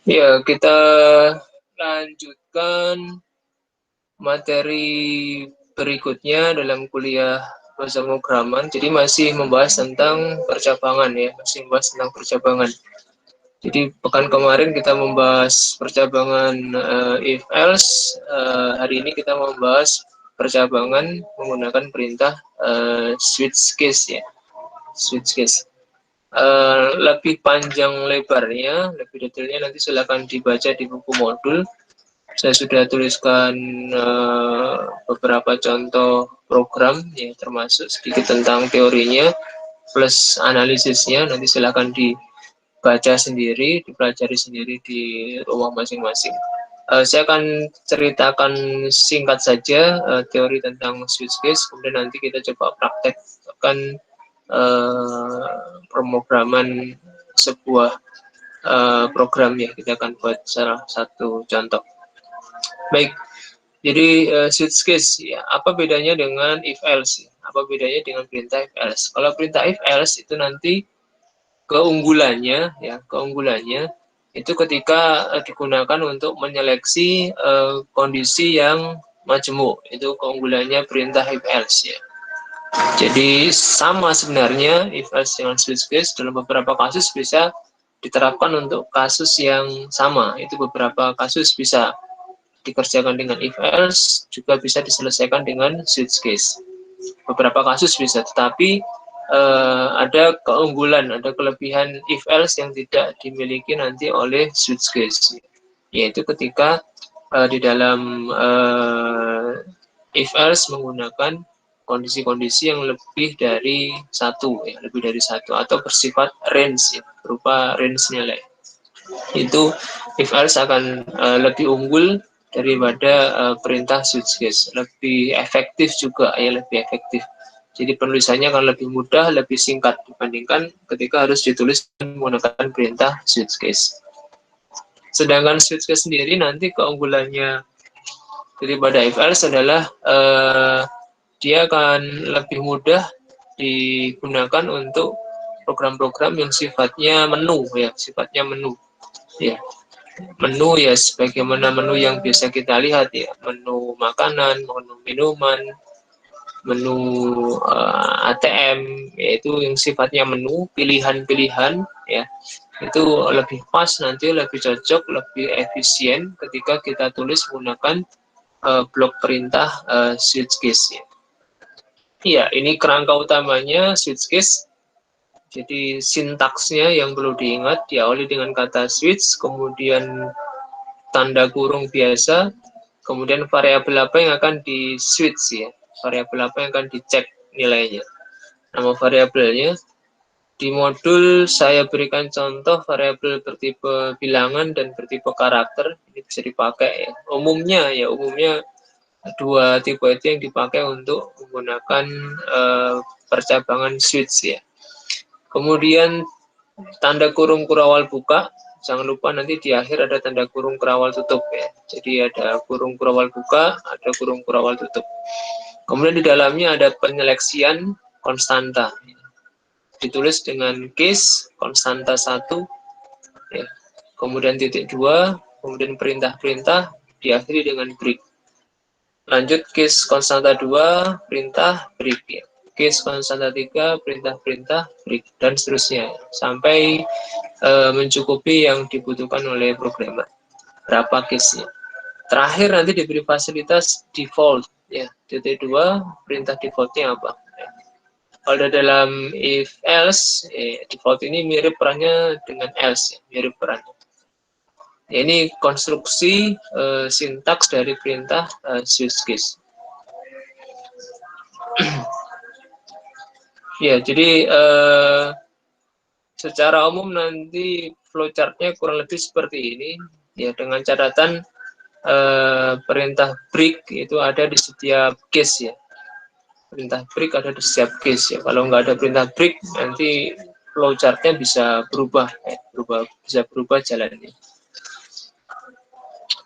Ya, kita lanjutkan materi berikutnya dalam kuliah bahasa pemrograman. Jadi masih membahas tentang percabangan ya, masih membahas tentang percabangan. Jadi pekan kemarin kita membahas percabangan if else, hari ini kita membahas percabangan menggunakan perintah switch case ya, switch case. Lebih panjang lebarnya, lebih detailnya nanti silakan dibaca di buku modul. Saya sudah tuliskan beberapa contoh program ya, termasuk sedikit tentang teorinya plus analisisnya. Nanti silakan dibaca sendiri, dipelajari sendiri di rumah masing-masing. Saya akan ceritakan singkat saja teori tentang switch case, kemudian nanti kita coba praktekkan pemrograman sebuah program ya. Kita akan buat salah satu contoh. Baik, jadi switch case ya, apa bedanya dengan if else? Apa bedanya dengan perintah if else? Kalau perintah if else itu nanti keunggulannya ya, keunggulannya itu ketika digunakan untuk menyeleksi kondisi yang majemuk, itu keunggulannya perintah if else ya. Jadi sama sebenarnya if else dengan switch case dalam beberapa kasus bisa diterapkan untuk kasus yang sama. Itu beberapa kasus bisa dikerjakan dengan if else, juga bisa diselesaikan dengan switch case. Beberapa kasus bisa, tetapi ada keunggulan, ada kelebihan if else yang tidak dimiliki nanti oleh switch case, yaitu ketika di dalam if else menggunakan kondisi-kondisi yang lebih dari satu, ya, lebih dari satu, atau bersifat range, ya, berupa range nilai. Itu if else akan lebih unggul daripada perintah switch case, lebih efektif juga, ya, lebih efektif. Jadi penulisannya akan lebih mudah, lebih singkat dibandingkan ketika harus ditulis menggunakan perintah switch case. Sedangkan switch case sendiri nanti keunggulannya daripada if else adalah dia akan lebih mudah digunakan untuk program-program yang sifatnya menu ya, sifatnya menu ya. Menu ya sebagaimana menu yang biasa kita lihat ya, menu makanan, menu minuman, menu ATM, yaitu yang sifatnya menu, pilihan-pilihan ya. Itu lebih pas nanti, lebih cocok, lebih efisien ketika kita tulis menggunakan blok perintah switch case ya. Iya, ini kerangka utamanya switch case. Jadi sintaksnya yang perlu diingat, diawali dengan kata switch, kemudian tanda kurung biasa, kemudian variabel apa yang akan di switch ya, variabel apa yang akan dicek nilainya. Nama variabelnya di modul saya berikan contoh variabel bertipe bilangan dan bertipe karakter, ini bisa dipakai ya. Umumnya dua tipe itu yang dipakai untuk menggunakan percabangan switch ya. Kemudian tanda kurung kurawal buka, jangan lupa nanti di akhir ada tanda kurung kurawal tutup ya. Jadi ada kurung kurawal buka, ada kurung kurawal tutup. Kemudian di dalamnya ada penyeleksian konstanta. Ditulis dengan case konstanta 1 ya. Kemudian titik 2, kemudian perintah-perintah diakhiri dengan break. Lanjut case konstanta 2, perintah break ya. Case konstanta 3, perintah-perintah break, dan seterusnya sampai mencukupi yang dibutuhkan oleh programmer. Berapa case-nya. Terakhir nanti diberi fasilitas default ya. Titik 2, perintah defaultnya apa? Ya. Kalau dalam if else, default ini mirip perannya dengan else ya, mirip perannya. Ya, ini konstruksi sintaks dari perintah switch case. Ya, jadi secara umum nanti flowchart-nya kurang lebih seperti ini ya, dengan catatan perintah break itu ada di setiap case ya. Perintah break ada di setiap case ya. Kalau nggak ada perintah break nanti flowchart-nya bisa berubah ya, bisa berubah jalannya.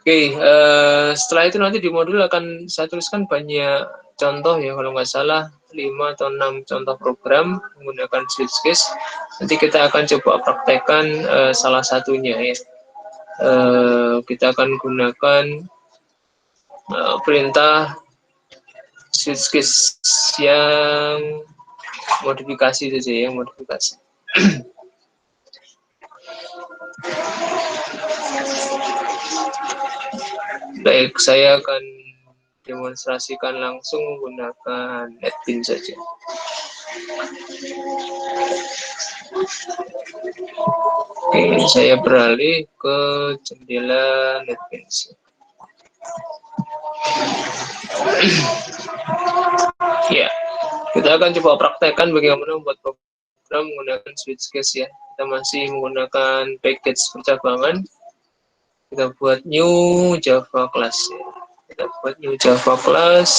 Oke, setelah itu nanti di modul akan saya tuliskan banyak contoh ya, kalau nggak salah 5 atau 6 contoh program menggunakan switch case. Nanti kita akan coba praktekkan salah satunya ya. Kita akan gunakan perintah switch case yang modifikasi saja, yang modifikasi. Baik, saya akan demonstrasikan langsung menggunakan NetBeans saja. Oke, saya beralih ke jendela NetBeans. Ya, kita akan coba praktekkan bagaimana membuat program menggunakan switch case ya. Kita masih menggunakan package percabangan. Kita buat new Java class ya. Kita buat new Java class.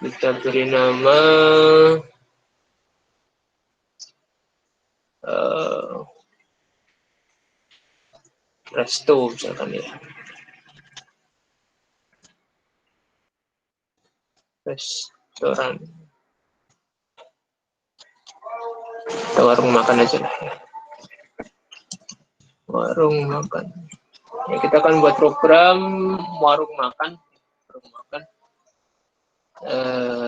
Kita beri nama resto misalkan ya. Restoran. Kita warung makan aja lah ya. Warung makan. Ya, kita akan buat program warung makan.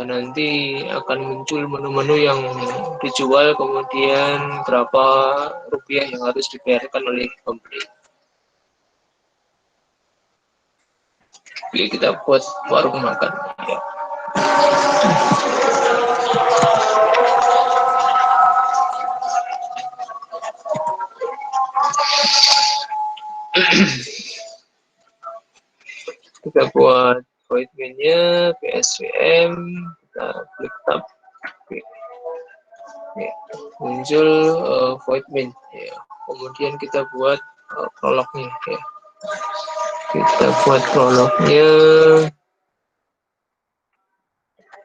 Nanti akan muncul menu-menu yang dijual, kemudian berapa rupiah yang harus dibayarkan oleh pembeli. Oke, kita buat warung makan. Ya. Kita buat void main-nya PSVM, kita klik tab. Oke. Ya, muncul void main. Ya. Kemudian kita buat prolognya. Ya. Kita buat prolognya.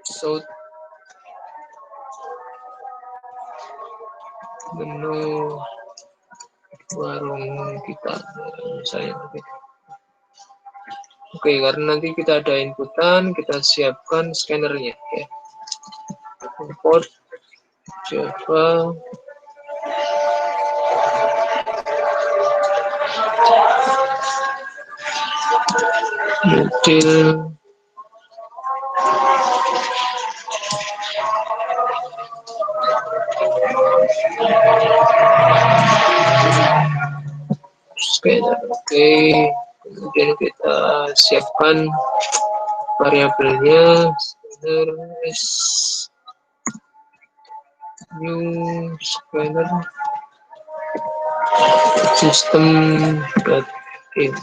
So, menu warung kita misalnya begitu. Oke, karena nanti kita ada inputan, kita siapkan scannernya ya. Import Java model scanner. Oke, kemudian kita siapkan variabelnya scanner is new scanner system.in.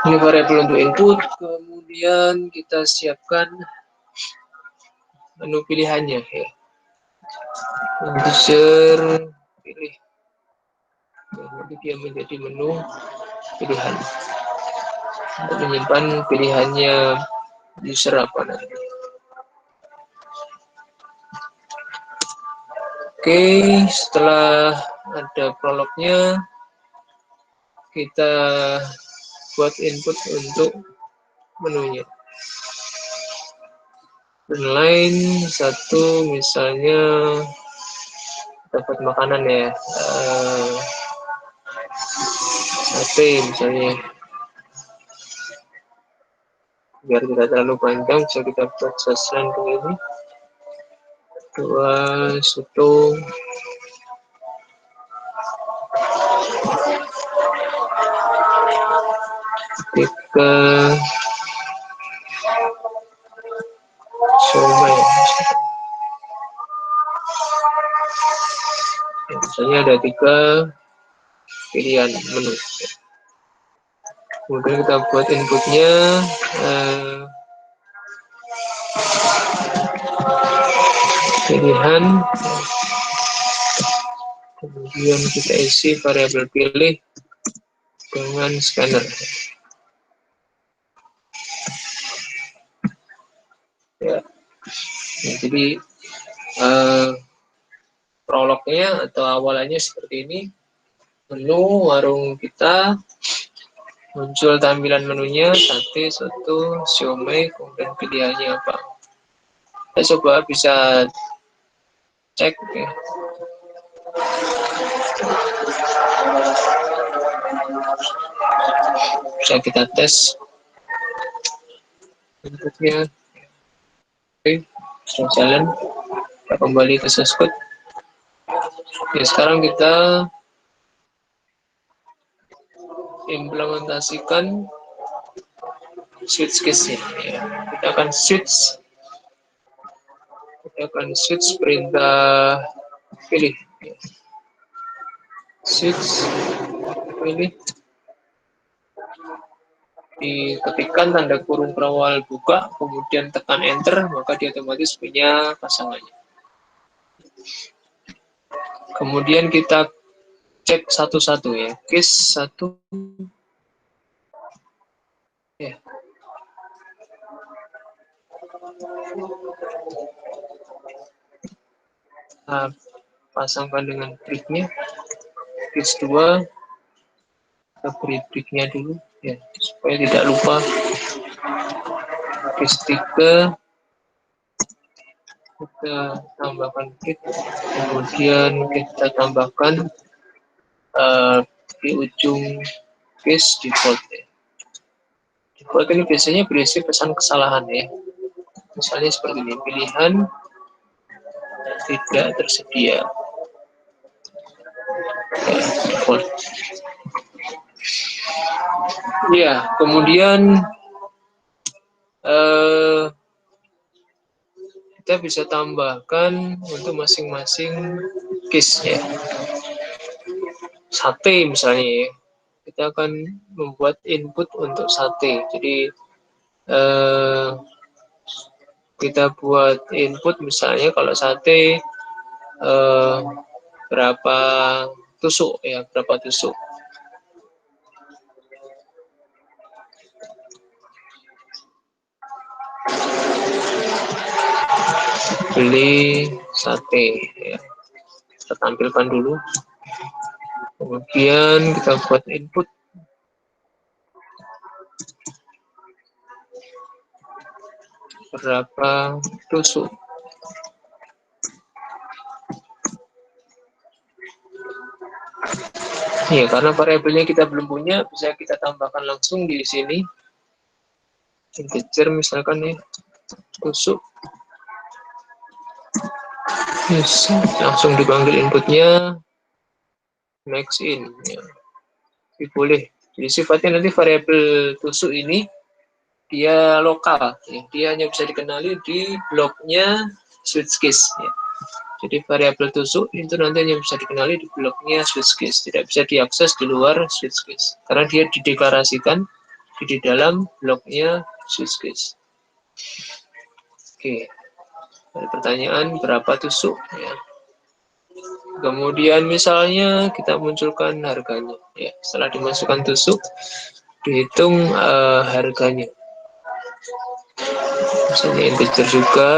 Ini variabel untuk input, kemudian kita siapkan menu pilihannya ya. Integer pilih. Nanti dia menjadi menu pilihan. Untuk menyimpan pilihannya user apa nanti. Oke, setelah ada prolognya, kita buat input untuk menunya. Line satu misalnya dapat makanan ya, sate misalnya. Biar tidak terlalu panjang, bisa kita buat line begini. 2 soto. Tiga somai. Misalnya ada 3 pilihan menu. Kemudian kita buat inputnya pilihan, kemudian kita isi variabel pilih dengan scanner. Ya. Nah, jadi prolognya atau awalannya seperti ini. Menu warung kita, Muncul tampilan menunya, sate, soto, siomay, kemudian pilihannya apa. Kita coba bisa cek ya. Bisa kita tes inputnya. Oke, sudah jalan. Kita kembali ke source code. Oke, sekarang kita implementasikan switch case-nya. Ya. Kita akan switch perintah pilih. Switch pilih, diketikkan tanda kurung perawal buka, kemudian tekan enter, maka dia otomatis punya pasangannya. Kemudian kita cek satu-satu ya, case 1 ya. Nah, pasangkan dengan bricknya. Case 2 kita beri bricknya dulu ya, supaya tidak lupa. Case 3 kita tambahkan brick, kemudian kita tambahkan di ujung case default ya. Default ini biasanya berisi pesan kesalahan ya, misalnya seperti ini, pilihan tidak tersedia ya, default ya. Kemudian kita bisa tambahkan untuk masing-masing case ya. Sate misalnya ya, kita akan membuat input untuk sate. Jadi kita buat input misalnya kalau sate berapa tusuk ya, berapa tusuk. Beli sate ya, kita tampilkan dulu. Kemudian kita buat input berapa tusuk. Ya, karena variabelnya kita belum punya, bisa kita tambahkan langsung di sini. Integer misalkan ya, tusuk. Yes, langsung dipanggil inputnya, max in. Ya. Jadi boleh. Jadi sifatnya nanti variabel tusuk ini dia lokal, ya. Dia hanya bisa dikenali di bloknya switch case. Ya. Jadi variabel tusuk itu nanti hanya bisa dikenali di bloknya switch case, tidak bisa diakses di luar switch case, karena dia dideklarasikan di dalam bloknya switch case. Oke, ada pertanyaan berapa tusuk? Ya. Kemudian misalnya kita munculkan harganya. Ya, setelah dimasukkan tusuk, dihitung harganya. Misalnya integer juga,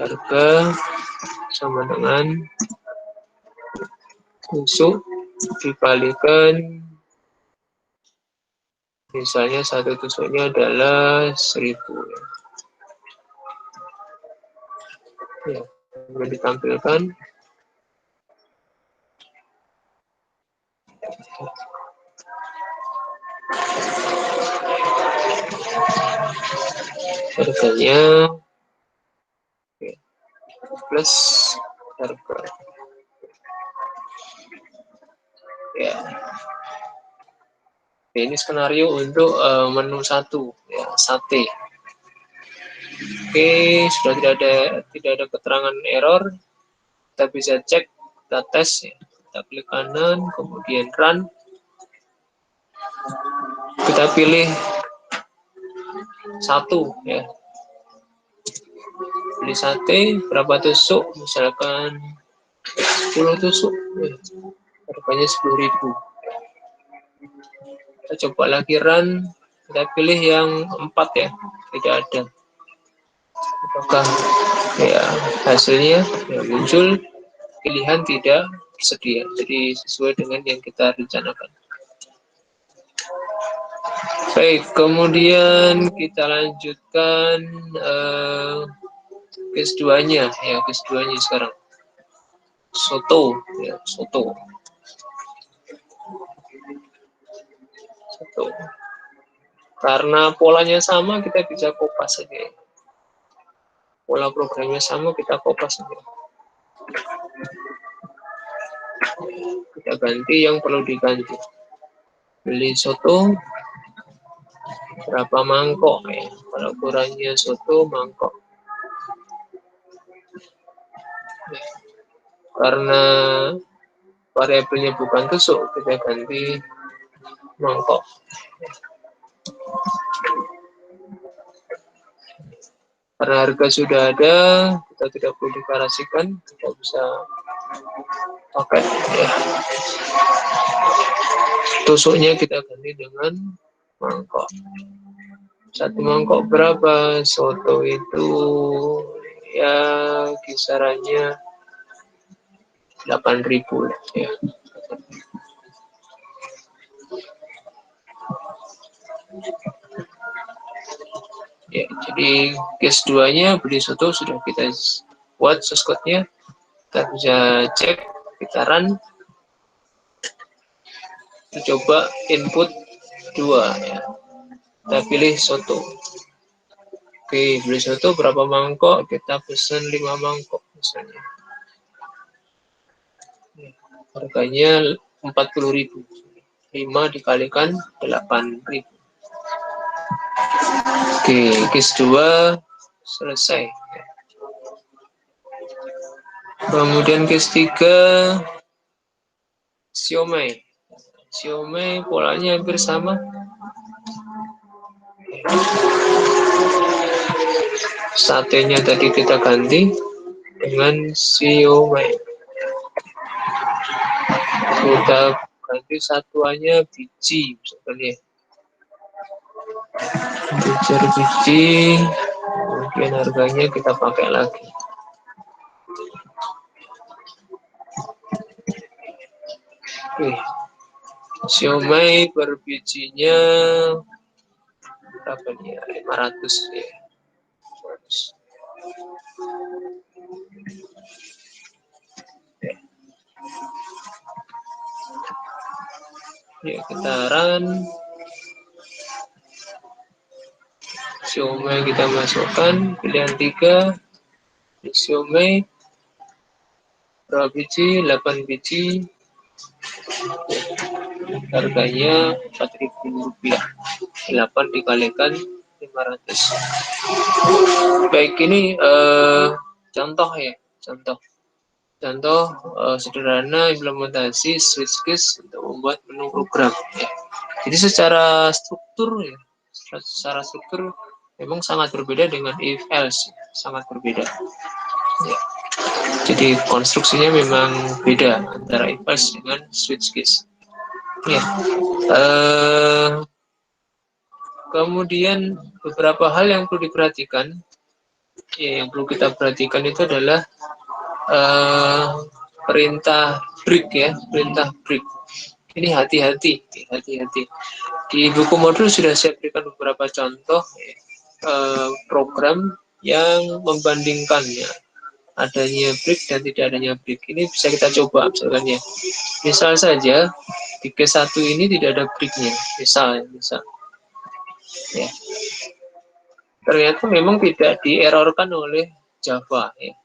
harga sama dengan tusuk dikalikan, misalnya satu tusuknya adalah 1000. Ya, ditampilkan. Harganya plus harga. Ya. Ini skenario untuk menu 1 ya, sate. Oke, sudah tidak ada keterangan error. Kita bisa cek, kita tes ya. Kita klik kanan, kemudian run. Kita pilih 1 ya. Beli sate berapa tusuk? Misalkan 10 tusuk. Ya. Harganya 10.000. Kita coba lagi run. Kita pilih yang 4 ya. Tidak ada. Apakah ya hasilnya ya, muncul pilihan tidak tersedia, jadi sesuai dengan yang kita rencanakan. Baik, kemudian kita lanjutkan case 2-nya ya, case 2-nya sekarang. Soto ya, soto. Soto. Karena polanya sama, kita bisa kopas saja. Pola programnya sama, kita kopas saja. Kita ganti yang perlu diganti. Beli soto berapa mangkok ya? Kalau ukurannya soto mangkok. Karena variabelnya bukan tusuk, kita ganti mangkok. Karena harga sudah ada, kita tidak perlu deklarasikan, kita bisa pakai ya. Tusuknya kita ganti dengan mangkok. Satu mangkok berapa? Soto itu ya kisarannya 8.000 ya. Ya, jadi case 2-nya beli soto sudah kita buat source code-nya. Kita bisa cek, kita run. Kita coba input 2 ya. Kita pilih soto. Oke, beli soto berapa mangkok? Kita pesan 5 mangkok misalnya. Harganya 40.000. 5 dikalikan 8.000. Oke, case 2 selesai. Kemudian case 3 siomay. Siomay polanya hampir sama. Satenya tadi kita ganti dengan siomay. Kita ganti satuannya biji misalnya. Biji, kemudian harganya kita pakai lagi. Oke. Siomay per bijinya berapa nih? 500 ya. 500. Ya, kita run. Siomay kita masukkan pilihan 3. Siomay berapa biji? 8 biji. Harganya Rp4.000. 8 dikalikan 500. Baik, ini contoh ya, contoh sederhana implementasi switch case untuk membuat menu program ya. Jadi secara struktur ya, secara struktur memang sangat berbeda dengan if else, sangat berbeda ya. Jadi konstruksinya memang beda antara if else dengan switch case ya. Kemudian beberapa hal yang perlu diperhatikan ya, yang perlu kita perhatikan itu adalah perintah break ya, perintah break. Ini hati-hati. Di buku modul sudah saya berikan beberapa contoh program yang membandingkannya adanya break dan tidak adanya break. Ini bisa kita coba misalkan ya. Misal saja di case 1 ini tidak ada breaknya. Misal ya. Ternyata memang tidak dierorkan oleh Java ya.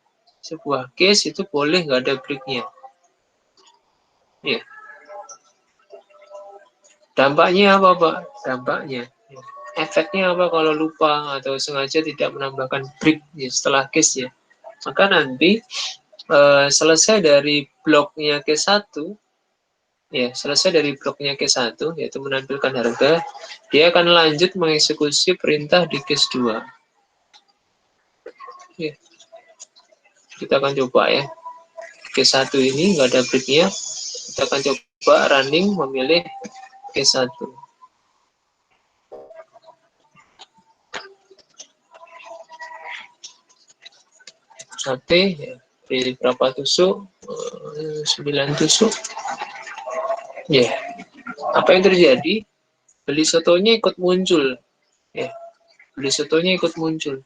Sebuah case itu boleh nggak ada breaknya ya. Dampaknya apa Pak? Dampaknya ya. Efeknya apa kalau lupa atau sengaja tidak menambahkan break ya, setelah case ya. Maka nanti selesai dari bloknya case 1 ya, selesai dari bloknya case 1 yaitu menampilkan harga, dia akan lanjut mengeksekusi perintah di case 2 ya. Kita akan coba ya, case 1 ini nggak ada breaknya, kita akan coba running memilih case 1. Sate ya, pilih berapa tusuk, 9 tusuk ya. Apa yang terjadi beli sotonya ikut muncul, ya, beli sotonya ikut muncul.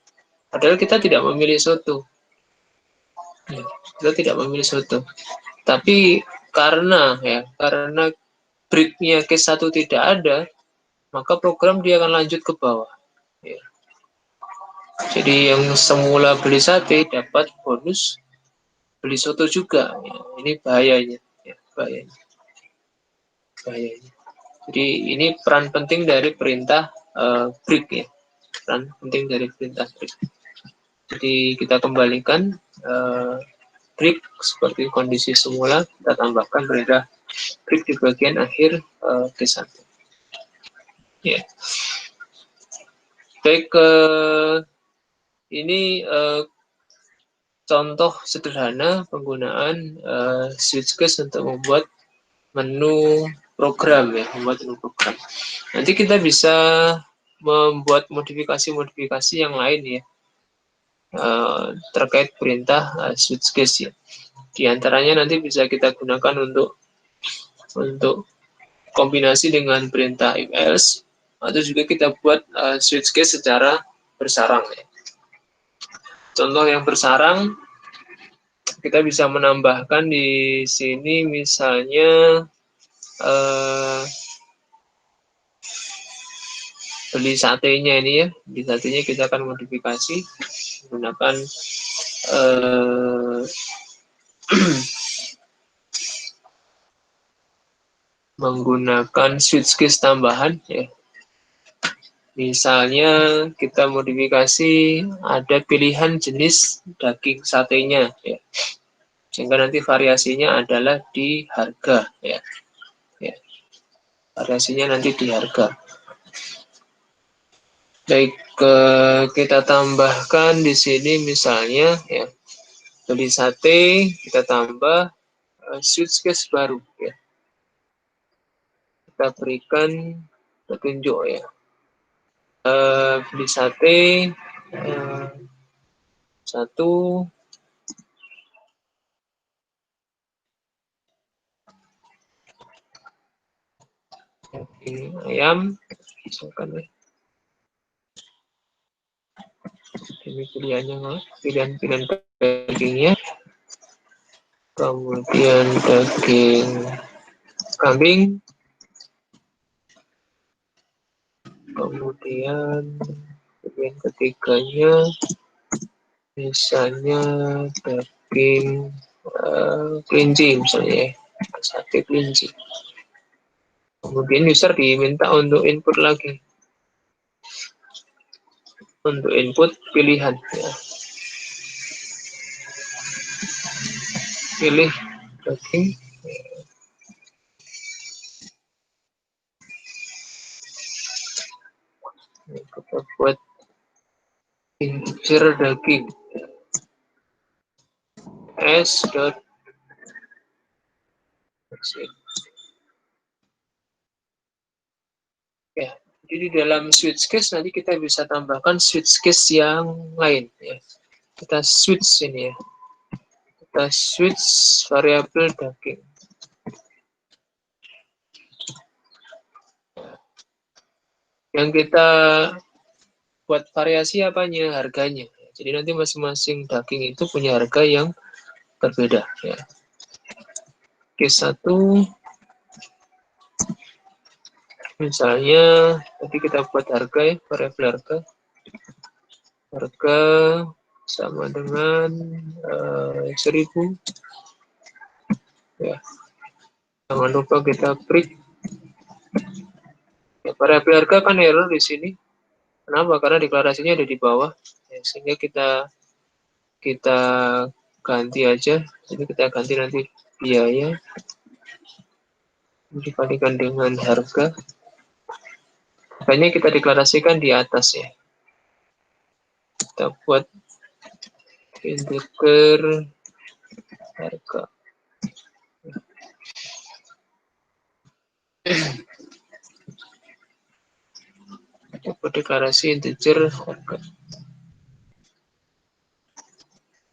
Padahal kita tidak memilih soto, ya, kita tidak memilih soto. Tapi karena breaknya case 1 tidak ada, maka program dia akan lanjut ke bawah. Ya. Jadi yang semula beli sate dapat bonus beli soto juga. Ya. Ini bahayanya, ya, bahayanya. Jadi ini peran penting dari perintah break, ya, peran penting dari perintah break. Jadi kita kembalikan break seperti kondisi semula, kita tambahkan perintah break di bagian akhir case 1. Ya. Baik, ini contoh sederhana penggunaan switch case untuk membuat menu program, ya, membuat menu program. Nanti kita bisa membuat modifikasi-modifikasi yang lain, ya, terkait perintah switch case, ya. Di antaranya nanti bisa kita gunakan untuk kombinasi dengan perintah if else, atau juga kita buat switch case secara bersarang, ya. Contoh yang bersarang, kita bisa menambahkan di sini misalnya beli satenya ini, ya, beli satenya kita akan modifikasi menggunakan menggunakan switch case tambahan, ya. Misalnya kita modifikasi ada pilihan jenis daging satenya, ya, sehingga nanti variasinya adalah di harga, ya. Ya, variasinya nanti di harga. Baik, kita tambahkan di sini misalnya, ya, beli sate kita tambah switch case baru, ya. Kita berikan petunjuk, ya. Beli sate 1 daging ayam, misalkan, ya. Ini pilihan-pilihan dagingnya, kemudian daging kambing, kemudian pilihan ketiganya misalnya daging kelinci, misalnya, ya, sate kelinci. Kemudian user diminta untuk input lagi, untuk input pilihan, ya. Pilih daging, kita buat integer daging s dot ya. Jadi di dalam switch case nanti kita bisa tambahkan switch case yang lain, ya. Kita switch ini, ya. Kita switch variabel daging. Yang kita buat variasi apanya? Harganya. Jadi nanti masing-masing daging itu punya harga yang berbeda, ya. Case 1 misalnya tadi kita buat harga, ya, variabel harga sama dengan 1000, ya. Jangan lupa kita print, ya, variabel harga kan error di sini. Kenapa? Karena deklarasinya ada di bawah, ya, sehingga kita ganti aja. Jadi kita ganti nanti biaya dikalikan dengan harga. Harganya kita deklarasikan di atas, ya. Kita buat integer harga. Kita buat deklarasi integer harga.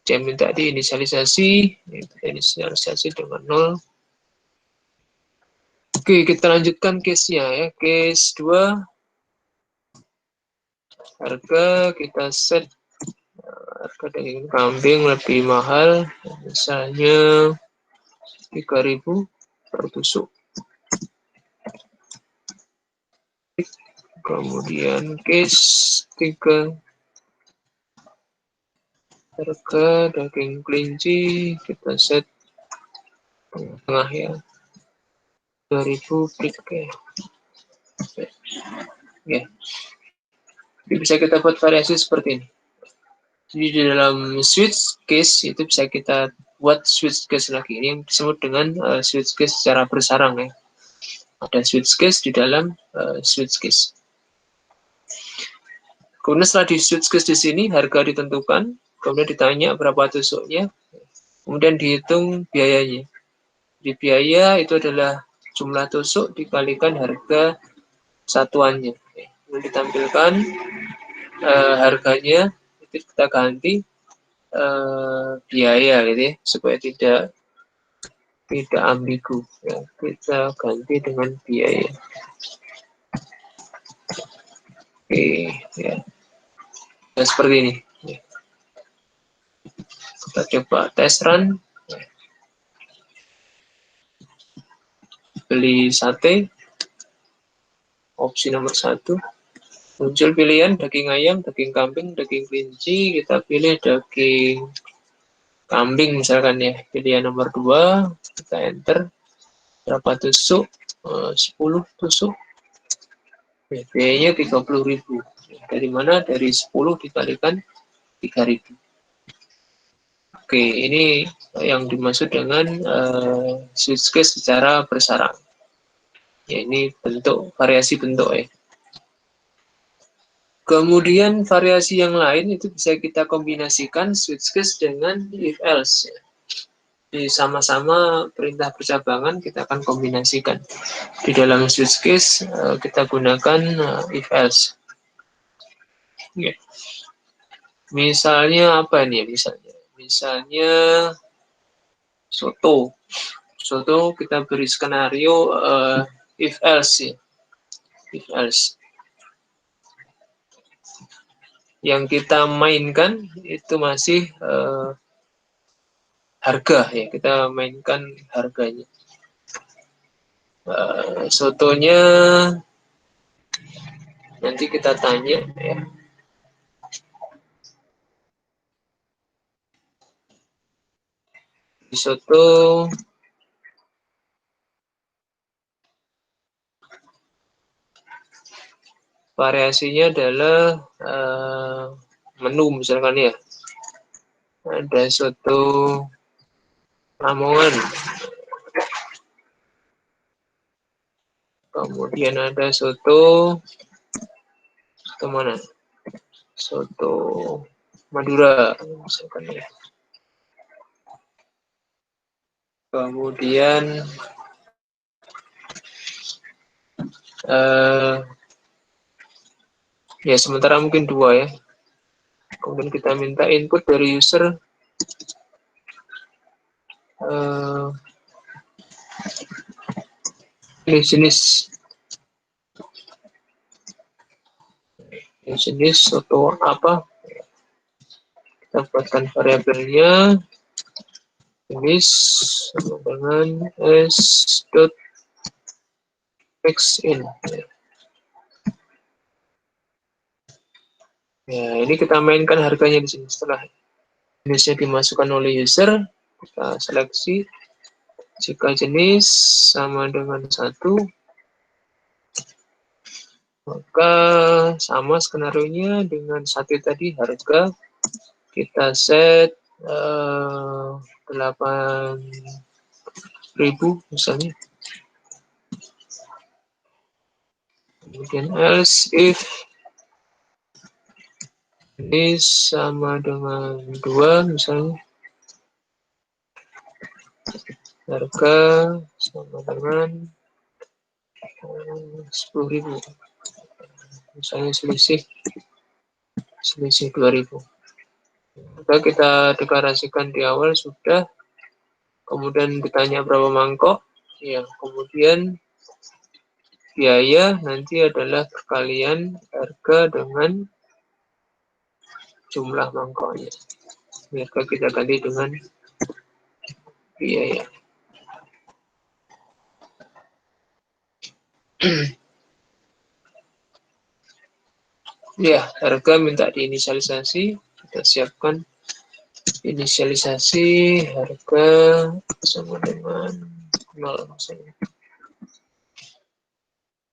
Dia minta diinisialisasi dengan 0. Oke, kita lanjutkan case-nya ya. Case 2, harga kita set harga daging kambing lebih mahal, misalnya 3.000 per tusuk. Kemudian case 3, harga daging kelinci kita set tengah ya, 2.000 per ya. Jadi bisa kita buat variasi seperti ini. Jadi di dalam switch case itu bisa kita buat switch case lagi. Ini yang disebut dengan switch case secara bersarang ya. Ada switch case di dalam switch case. Kemudian setelah di switch case di sini harga ditentukan, kemudian ditanya berapa tusuknya, kemudian dihitung biayanya. Di biaya itu adalah jumlah tusuk dikalikan harga satuannya. Kemudian ditampilkan harganya itu kita ganti biaya gitu ya, supaya tidak ambigu ya. Kita ganti dengan biaya. Oke ya, nah, seperti ini ya. Kita coba test run. Beli sate, opsi nomor 1, muncul pilihan daging ayam, daging kambing, daging kelinci. Kita pilih daging kambing misalkan ya. Pilihan nomor 2, kita enter berapa tusuk, 10 tusuk ya, biayanya 30.000. Dari mana? Dari 10 dikalikan 3.000. Oke, ini yang dimaksud dengan switch case secara bersarang ya. Ini bentuk, variasi bentuk ya. Kemudian variasi yang lain itu bisa kita kombinasikan switch case dengan if else ya. Jadi sama-sama perintah percabangan kita akan kombinasikan. Di dalam switch case kita gunakan if else. Ya. Misalnya apa nih? Misalnya soto. Soto kita beri skenario if else ya. If else. Yang kita mainkan itu masih harga ya, kita mainkan harganya. Sotonya nanti kita tanya ya. Di soto variasinya adalah menu misalkan ya. Ada soto Lamongan, kemudian ada soto mana? Soto Madura misalkan ya. Kemudian ya sementara mungkin 2 ya. Kemudian kita minta input dari user jenis soto apa, kita buatkan variabelnya jenis sama dengan s.fixin. Ya, ini kita mainkan harganya di sini. Setelah jenisnya dimasukkan oleh user, kita seleksi jika jenis sama dengan 1, maka sama skenario-nya dengan 1 tadi, harga kita set 8.000 misalnya. Kemudian else if ini sama dengan 2 misalnya, harga sama dengan 10.000 misalnya, selisih 2.000. Sudah kita deklarasikan di awal sudah. Kemudian ditanya berapa mangkok ya, kemudian biaya nanti adalah perkalian harga dengan jumlah mangkoknya. Maka kita ganti dengan biaya. Ya, harga minta diinisialisasi. Kita siapkan inisialisasi harga sama dengan 0 misalnya.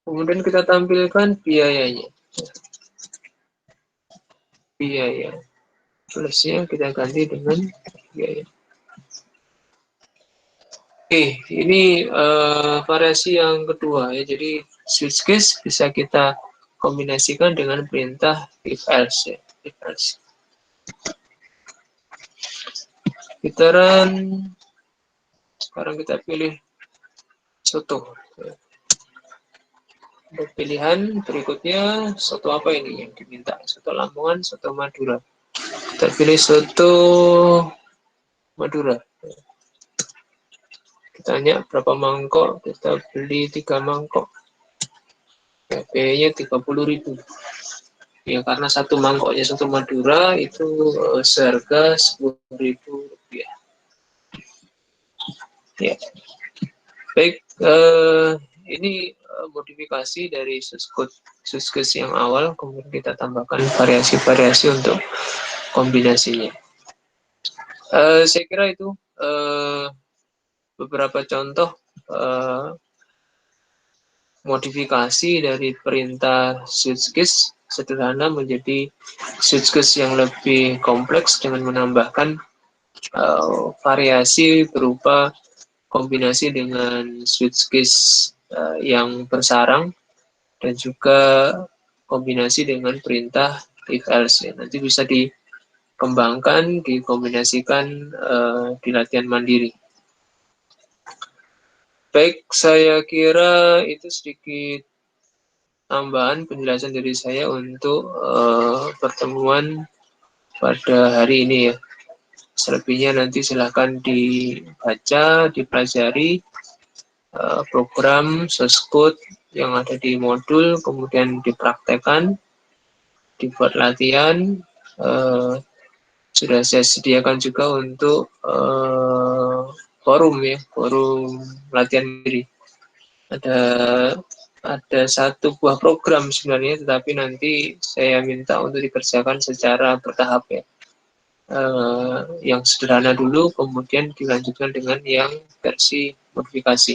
Kemudian kita tampilkan biayanya. Biaya. Plusnya kita ganti dengan biaya. Oke, ini variasi yang kedua ya. Jadi switch case bisa kita kombinasikan dengan perintah if else ya. If else. Kita run. Sekarang kita pilih soto. Untuk pilihan berikutnya soto apa ini yang diminta? Soto Lamongan, soto Madura. Kita pilih soto Madura. Kita tanya berapa mangkok, kita beli 3 mangkok. Ya, biayanya 30.000. Ya, karena satu mangkoknya soto Madura itu seharga 10.000 rupiah. Ya, baik. Ini modifikasi dari suskus yang awal, kemudian kita tambahkan variasi-variasi untuk kombinasinya. Saya kira itu beberapa contoh modifikasi dari perintah switch case sederhana menjadi switch case yang lebih kompleks dengan menambahkan variasi berupa kombinasi dengan switch case yang bersarang dan juga kombinasi dengan perintah if else. Nanti bisa dikembangkan, dikombinasikan di latihan mandiri. Baik, saya kira itu sedikit tambahan penjelasan dari saya untuk pertemuan pada hari ini ya. Selebihnya nanti silahkan dibaca, dipelajari program source code yang ada di modul, kemudian dipraktekkan, dibuat latihan. Sudah saya sediakan juga untuk forum ya, forum latihan diri. Ada satu buah program sebenarnya, tetapi nanti saya minta untuk dikerjakan secara bertahap ya. Yang sederhana dulu, kemudian dilanjutkan dengan yang versi modifikasi.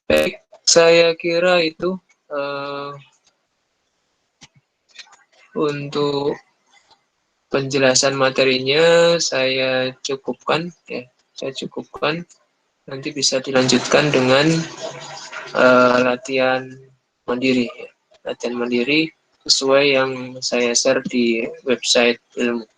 Baik, saya kira itu untuk penjelasan materinya saya cukupkan ya. Saya cukupkan. Nanti bisa dilanjutkan dengan latihan mandiri ya. Latihan mandiri sesuai yang saya share di website ilmu.